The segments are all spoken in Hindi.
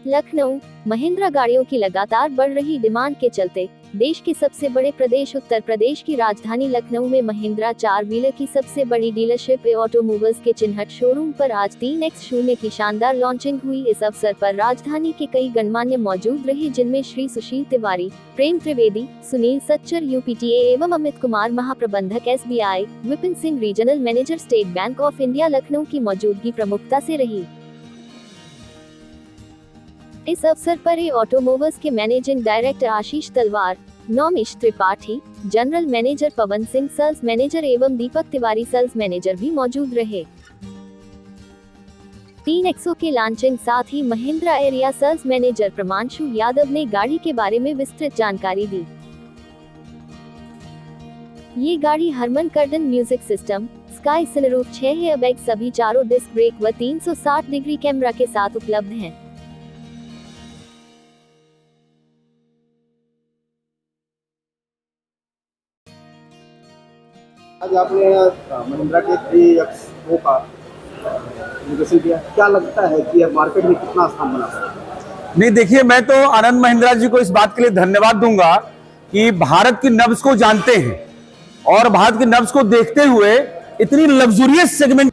लखनऊ। महिंद्रा गाड़ियों की लगातार बढ़ रही डिमांड के चलते देश के सबसे बड़े प्रदेश उत्तर प्रदेश की राजधानी लखनऊ में महिंद्रा 4 व्हीलर की सबसे बड़ी डीलरशिप ऑटोमोबाइल्स के चिन्हट शोरूम पर आज 3X0 की शानदार लॉन्चिंग हुई। इस अवसर पर राजधानी के कई गणमान्य मौजूद रहे, जिनमें श्री सुशील तिवारी, प्रेम त्रिवेदी, सुनील सच्चर UPTA एवं अमित कुमार महाप्रबंधक SBI, Vipin Singh regional manager state bank of India Lucknow की मौजूदगी प्रमुखता से रही। इस अवसर पर ऑटोमोबाइल्स के मैनेजिंग डायरेक्टर आशीष तलवार, नौमिश Tripathi, general manager Pawan Singh, sales manager एवं दीपक तिवारी, सेल्स मैनेजर भी मौजूद रहे। 3X0 के लॉन्चिंग साथ ही Mahindra area sales manager Pramanshu Yadav ने गाड़ी के बारे में विस्तृत जानकारी दी। ये गाड़ी Harman Kardon music system, sky sunroof, 6 airbag, सभी चारों डिस्क ब्रेक व 360 डिग्री कैमरा के साथ उपलब्ध हैं। आज आपने महिंद्रा के 3X0 का इनोवेशन किया, क्या लगता है कि मार्केट में कितना स्थान बना सकता है? नहीं, देखिए, मैं तो आनंद महिंद्रा जी को इस बात के लिए धन्यवाद दूंगा कि भारत की नब्ज को जानते हैं और भारत की नब्ज को देखते हुए इतनी लग्जरियस सेगमेंट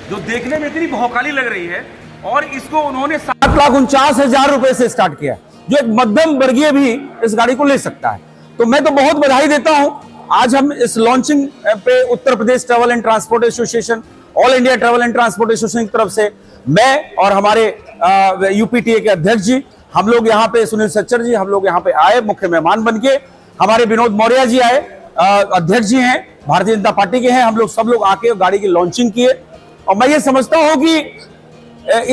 जो देखने में इतनी भौकाली लग रही है, और इसको उन्होंने 7,49,000 रुपए से स्टार्ट किया, जो एक मध्यम वर्गीय भी इस गाड़ी को ले सकता है। तो मैं तो बहुत बधाई देता हूं। आज हम इस लॉन्चिंग पे Uttar Pradesh travel and transport association, all India travel and transport association की तरफ से मैं और हमारे UPTA के अध्यक्ष जी, हम लोग यहाँ पे, सुनील सच्चर जी, हम लोग यहाँ पे आए मुख्य मेहमान बन के। हमारे विनोद मौर्य जी आए, अध्यक्ष जी हैं, भारतीय जनता पार्टी के हैं। हम लोग सब लोग आके गाड़ी की लॉन्चिंग किए, और मैं ये समझता हूँ कि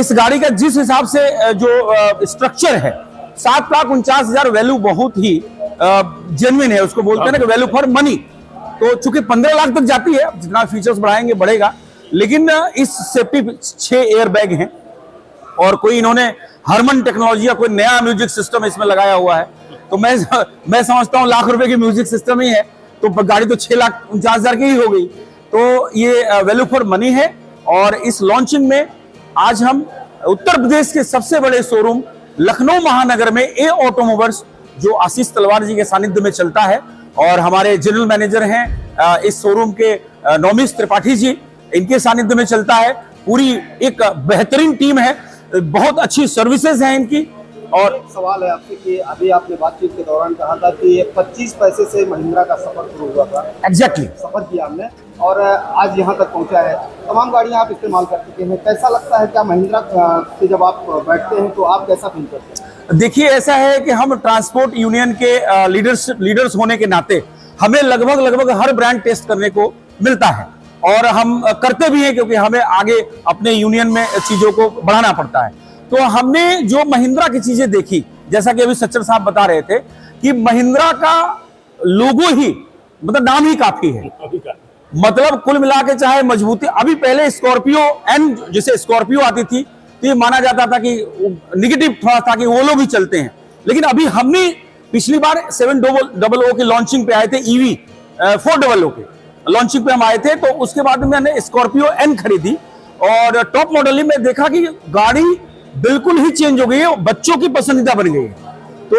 इस गाड़ी का जिस हिसाब से जो स्ट्रक्चर है, 7,49,000 वैल्यू बहुत ही जेन्युइन है, उसको बोलते हैं ना कि वैल्यू फॉर मनी। तो चूंकि 15 लाख तक जाती है, जितना फीचर्स बढ़ाएंगे बढ़ेगा, लेकिन इस सेफ्टी 6 एयर बैग हैं, और कोई इन्होंने हरमन टेक्नोलॉजी या कोई नया म्यूजिक सिस्टम इसमें लगाया हुआ है। तो मैं समझता हूँ लाख रुपए की म्यूजिक सिस्टम ही है, तो गाड़ी तो 6,49,000 की ही हो गई। तो ये वैल्यू फॉर मनी है। और इस लॉन्चिंग में आज हम उत्तर प्रदेश के सबसे बड़े शोरूम लखनऊ महानगर में ऑटोमोबाइल्स, जो आशीष तलवार जी के सानिध्य में चलता है, और हमारे जनरल मैनेजर हैं इस शोरूम के नौमिश त्रिपाठी जी, इनके सानिध्य में चलता है। पूरी एक बेहतरीन टीम है, बहुत अच्छी सर्विसेज हैं इनकी। और एक सवाल है आपसे कि अभी आपने बातचीत के दौरान कहा था कि 25 पैसे से महिंद्रा का सफर शुरू हुआ था। एग्जैक्टली सफर किया हमने, और आज यहाँ तक पहुँचा है। तमाम गाड़ियाँ आप इस्तेमाल कर चुके हैं, कैसा लगता है? क्या महिंद्रा से जब आप बैठते हैं तो आप कैसा फील करते हैं? देखिए, ऐसा है कि हम ट्रांसपोर्ट यूनियन के लीडर्स होने के नाते हमें लगभग हर ब्रांड टेस्ट करने को मिलता है, और हम करते भी हैं, क्योंकि हमें आगे अपने यूनियन में चीजों को बढ़ाना पड़ता है। तो हमने जो महिंद्रा की चीजें देखी, जैसा कि अभी सच्चर साहब बता रहे थे कि महिंद्रा का लोगो ही, मतलब नाम ही काफी है, मतलब कुल मिला के चाहे मजबूती। अभी पहले स्कॉर्पियो एन, जैसे स्कॉर्पियो आती थी, तो ये माना जाता था कि निगेटिव थोड़ा था कि वो लोग ही चलते हैं, लेकिन अभी हमने पिछली बार 700 की लॉन्चिंग पे आए थे, EV 400 के लॉन्चिंग पे हम आए थे। तो उसके बाद मैंने स्कॉर्पियो एन खरीदी, और टॉप मॉडल में देखा कि गाड़ी बिल्कुल ही चेंज हो गई है, बच्चों की पसंदीदा बन गई है। तो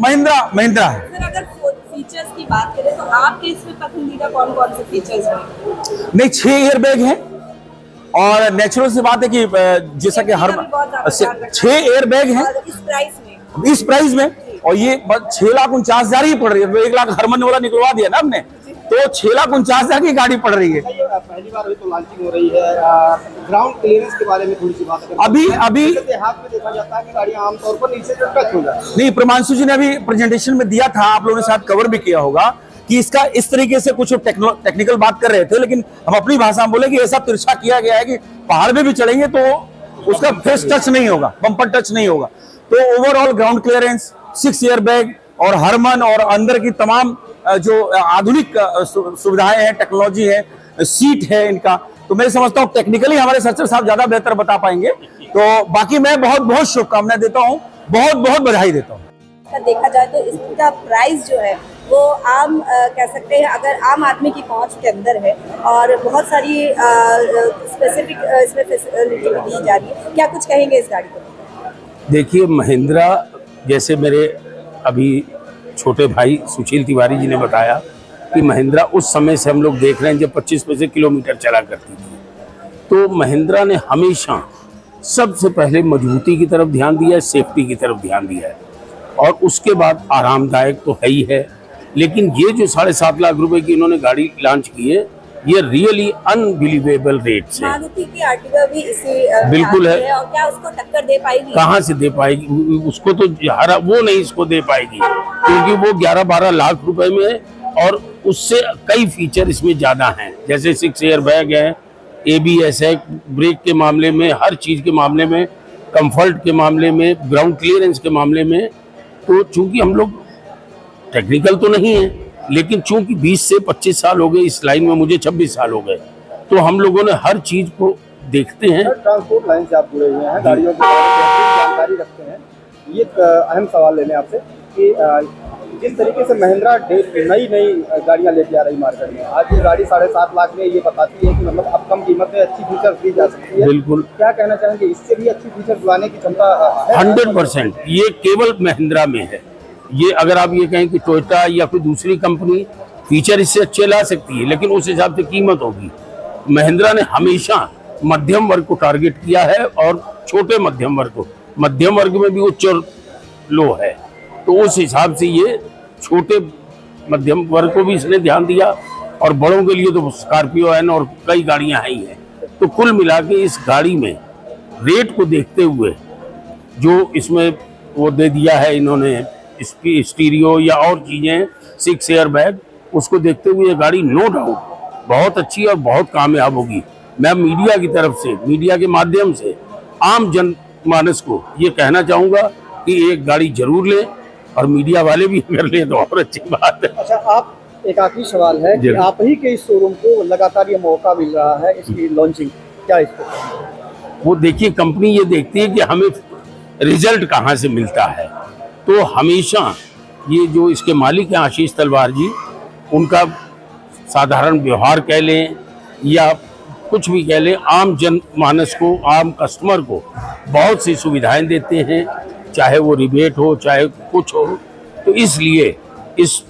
महिंद्रा है। अगर फीचर्स की बात करें तो आपके इसमें पसंदीदा कौन-कौन से फीचर्स हैं? नहीं, 6 एयर बैग हैं, और नेचुरल सी बात है कि जैसा कि हर 6 एयर बैग हैं इस प्राइस में, और ये 6,49,000 ही पड़ रही है। तो 1 लाख हरमन वाला निकलवा दिया ना हमने, तो 6,49,000 की गाड़ी पड़ रही है। पहली बार हुई तो लॉन्चिंग हो रही है। ग्राउंड क्लियरेंस के बारे में थोड़ी सी बात करें। अभी देहात में देखा जाता है कि गाड़ियां आमतौर पर नीचे से टच हो जाती है। नहीं, प्रमांशु जी ने अभी प्रेजेंटेशन में दिया था, आप लोगों ने शायद कवर भी किया होगा, कि इसका इस तरीके से कुछ टेक्निकल बात कर रहे थे, लेकिन हम अपनी भाषा में बोले कि ऐसा तिरछा किया गया है कि पहाड़ में भी चढ़ेंगे तो उसका फेस टच नहीं होगा, बम्पर टच नहीं होगा। तो overall ground clearance, 6 air bag और हरमन, और अंदर की तमाम जो आधुनिक सुविधाएं हैं, टेक्नोलॉजी है, सीट है इनका, तो मैं समझता हूँ टेक्निकली हमारे सच्चर साहब ज्यादा बेहतर बता पाएंगे। तो बाकी मैं बहुत शुभकामनाएं देता हूँ, बहुत बधाई देता हूँ। देखा जाए तो इसका प्राइस जो है वो आम कह सकते हैं, अगर आम आदमी की पहुंच के अंदर है, और बहुत सारी स्पेसिफिक इसमें फैसिलिटी दी जा रही है। क्या कुछ कहेंगे इस गाड़ी को? देखिए, महिंद्रा, जैसे मेरे अभी छोटे भाई सुशील तिवारी जी ने बताया कि महिंद्रा उस समय से हम लोग देख रहे हैं जब 25 पैसे किलोमीटर चला करती थी। तो महिंद्रा ने हमेशा सबसे पहले मजबूती की तरफ ध्यान दिया है, सेफ्टी की तरफ ध्यान दिया है, और उसके बाद आरामदायक तो है ही है। लेकिन ये जो 7.5 लाख रुपए की इन्होंने गाड़ी लॉन्च की है, ये रियली अनबिलीवेबल रेट्स है। मारुति की आर्टिगा भी इसी बिल्कुल है। और क्या उसको टक्कर दे पाएगी? कहाँ से दे पाएगी? उसको तो वो नहीं इसको दे पाएगी, क्योंकि वो 11-12 लाख रुपए में है और उससे कई फीचर इसमें ज्यादा हैं, जैसे 6 एयर बैग है, ABS है, ब्रेक के मामले में, हर चीज के मामले में, कंफर्ट के मामले में, ग्राउंड क्लियरेंस के मामले में। तो चूंकि हम लोग टेक्निकल तो नहीं है, लेकिन चूंकि 20 से 25 साल हो गए इस लाइन में, मुझे 26 साल हो गए, तो हम लोगों ने हर चीज को देखते हैं। ट्रांसपोर्ट लाइन से आप जुड़े हुए हैं, गाड़ियों के बारे में जानकारी रखते हैं। ये एक अहम सवाल लेने आपसे कि जिस तरीके से महिंद्रा नई गाड़ियां लेके आ रही मार्केट में, आज ये गाड़ी 7.5 लाख में ये बताती है कि मतलब अब कम कीमत में अच्छी फीचर्स दी जा सकती है। बिल्कुल। क्या कहना चाहेंगे, इससे भी अच्छी फीचर्स लाने की क्षमता है? 100% ये केवल महिंद्रा में है। ये अगर आप ये कहें कि टोयोटा या कोई दूसरी कंपनी फीचर इससे अच्छे ला सकती है, लेकिन उस हिसाब से कीमत होगी। महिंद्रा ने हमेशा मध्यम वर्ग को टारगेट किया है, और छोटे मध्यम वर्ग को, मध्यम वर्ग में भी उच्च और लो है, तो उस हिसाब से ये छोटे मध्यम वर्ग को भी इसने ध्यान दिया, और बड़ों के लिए तो स्कॉर्पियो एन और कई गाड़ियां हैं ही हैं। तो कुल मिला के इस गाड़ी में रेट को देखते हुए जो इसमें वो दे दिया है इन्होंने, स्टीरियो या और चीजें, 6 एयर बैग, उसको देखते हुए ये गाड़ी नो डाउट बहुत अच्छी और बहुत कामयाब होगी। मैं मीडिया की तरफ से, मीडिया के माध्यम से आम जनमानस को ये कहना चाहूंगा कि एक गाड़ी जरूर लें, और मीडिया वाले भी अगर लें तो और अच्छी बात है। अच्छा, आप, एक आखिरी सवाल है कि आप ही के इस शोरूम को लगातार ये मौका मिल रहा है इसकी लॉन्चिंग, क्या इसको? वो देखिए, कंपनी ये देखती है कि हमें रिजल्ट कहाँ से मिलता है, तो हमेशा ये जो इसके मालिक हैं आशीष तलवार जी, उनका साधारण व्यवहार कह लें या कुछ भी कह लें, आम जनमानस को, आम कस्टमर को बहुत सी सुविधाएं देते हैं, चाहे वो रिबेट हो, चाहे कुछ हो। तो इसलिए इस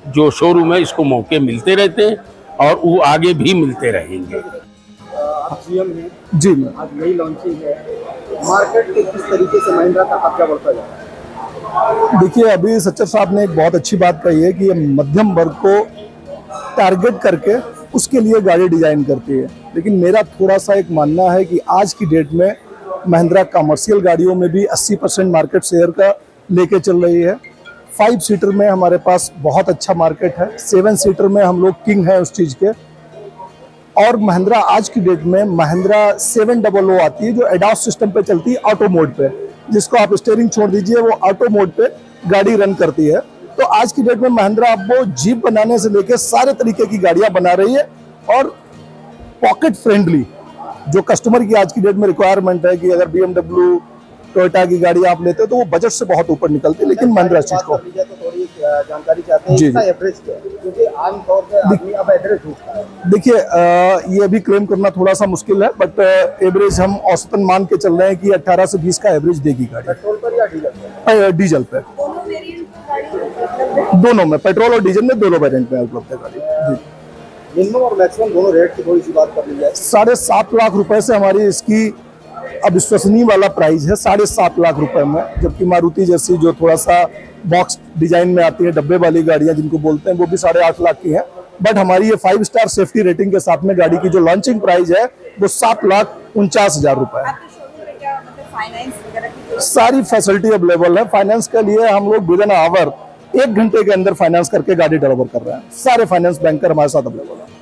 जो शोरूम है इसको मौके मिलते रहते हैं, और वो आगे भी मिलते रहेंगे। आप GM हैं जी मैं आज नई लॉन्चिंग है, मार्केट के किस तरीके से महिंद्रा का कब्जा बढ़ता जा रहा है? देखिए, अभी सच्चर साहब ने एक बहुत अच्छी बात कही है कि ये मध्यम वर्ग को टारगेट करके उसके लिए गाड़ी डिजाइन करती है। लेकिन मेरा थोड़ा सा एक मानना है कि आज की डेट में महिंद्रा कमर्शियल गाड़ियों में भी 80% मार्केट शेयर का लेके चल रही है। 5 सीटर में हमारे पास बहुत अच्छा मार्केट है, 7 सीटर में हम लोग किंग हैं उस चीज़ के। और महिंद्रा आज की डेट में महिंद्रा 700 आती है जो एडॉस सिस्टम पे चलती है, ऑटो मोड पे, जिसको आप स्टीयरिंग छोड़ दीजिए वो ऑटो मोड पे गाड़ी रन करती है। तो आज की डेट में महिंद्रा अब वो जीप बनाने से लेकर सारे तरीके की गाड़ियां बना रही है, और पॉकेट फ्रेंडली जो कस्टमर की आज की डेट में रिक्वायरमेंट है कि अगर BMW, टोयोटा की गाड़ी आप लेते हो तो वो बजट से बहुत ऊपर निकलती है, लेकिन महिंद्रा चीज को तो थोड़ी जानकारी चाहते हैं, जी, इसका जी। एवरेज क्या है? क्योंकि आमतौर पर आदमी अब एवरेज ढूंढता है। देखिए, ये अभी क्लेम करना थोड़ा सा मुश्किल है, बट एवरेज हम औसतन मान के चल रहे हैं कि 18 से 20 का एवरेज देगी गाड़ी। पेट्रोल पर या डीजल पर? डीजल पे, दोनों वेरिएंट गाड़ी उपलब्ध है? दोनों में, पेट्रोल और डीजल में दोनों वेरिएंट में उपलब्ध है गाड़ी जी। मिनिमम और मैक्सिमम दोनों रेट की थोड़ी सी बात कर ली जाए। 7.5 लाख रुपए से हमारी इसकी अब विश्वसनीय वाला प्राइस है 7.5 लाख रुपए में, जबकि मारुति जैसी जो थोड़ा सा बॉक्स डिजाइन में आती है, डब्बे वाली गाड़ियां जिनको बोलते हैं, वो भी 8.5 लाख की है। बट हमारी ये 5 स्टार सेफ्टी रेटिंग के साथ में गाड़ी की जो लॉन्चिंग प्राइस है वो 7,49,000 रुपए है। आपके शोरूम में क्या मतलब फाइनेंस वगैरह की सारी फैसिलिटी अवेलेबल है। फाइनेंस के लिए हम लोग विद एन आवर 1 घंटे के अंदर फाइनेंस करके गाड़ी डिलीवर कर रहे हैं। सारे फाइनेंस बैंकर हमारे साथ अवेलेबल है।